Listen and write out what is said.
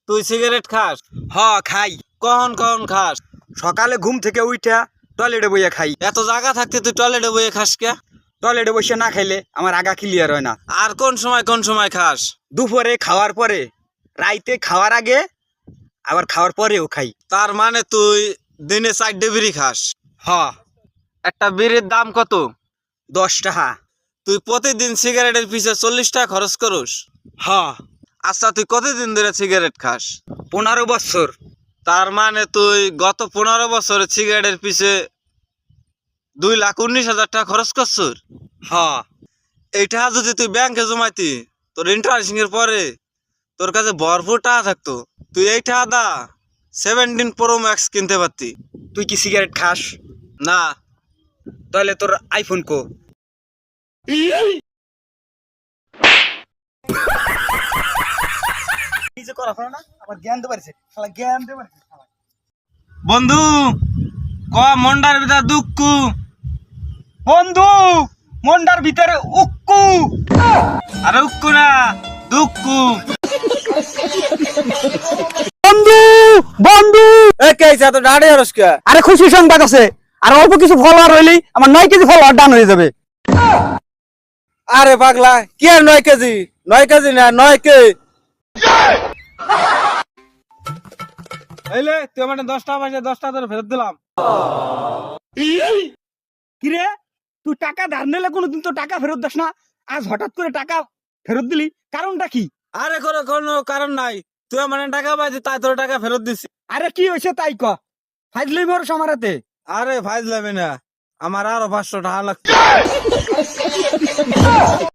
তুই সিগারেট খাস? হ খাই। কখন কখন খাস? সকালে ঘুম থেকে উঠা টয়লেটে বইয়া খাই। এত জায়গা থাকতে তুই টয়লেটে বইয়ে খাস কে? টয়লেটে বসে না খাইলে আমার আগা ক্লিয়ার হয় না। আর কোন সময় খাস? দুপুরে খাওয়ার পরে, রাইতে খাওয়ার আগে, আবার খাওয়ার পরেও খাই। তার মানে তুই দিনে 4 বিড়ি খাস? হ। একটা বিড়ির দাম কত? 10 টাকা। তুই প্রতিদিন সিগারেটের পিছে 40 টাকা খরচ করস? হ। আচ্ছা, তুই কতদিন ধরে সিগারেট খাস? 15 বছর। তার মানে তুই গত 15 বছরে সিগারেটের পিছে 2,19,000 টাকা খরচ করছস? হ। এইটা যদি তুই ব্যাংকে জমাইতি, তোর ইন্টারেস্টিং এর পরে তোর কাছে ভরপুর টাকা থাকতো। তুই এই টাকা দা 17 প্রো ম্যাক্স কিনতে পারতি। তুই কি সিগারেট খাস? না। তাহলে তোর আইফোন কো? নিজে করা হয় না, আবার জ্ঞান দে পারছে, শালা জ্ঞান দে পারছে শালা। বন্ধু ক মন্ডার ভিতর দুঃখ। বন্ধু মন্ডার ভিতরে উক্কু। আরে উক্কু না, দুঃখ। বন্ধু বন্ধু এ কে আইছা তো দাঁড়িয়ে আরস কে? আরে খুশি সংবাদ আছে, আর অল্প কিছু ফলোয়ার হইলেই আমার 9 কেজি ফলোয়ার ডান হয়ে যাবে। আরে পাগলা, কি আর 9 কেজি? 9 কেজি না, 9 কে। এইলে তুই আমার 10 টাকা পয়সা 10 টাকা ধরে ফেরত দিলাম। কিরে তুই টাকা ধার নিলে কোনোদিন তো টাকা ফেরত দাস না, আজ হঠাৎ করে টাকা ফেরত দিলি, কারণটা কি? আরে কোনো কারণ নাই, তুই আমার টাকা পাইছি তাই তোর টাকা ফেরত দিছি। আরে কি হয়েছে তাই ক, ফাইজলি বড় সামারাতে। আরে ফাইজলামি না, আমার আরো 500 টাকা লাগবে।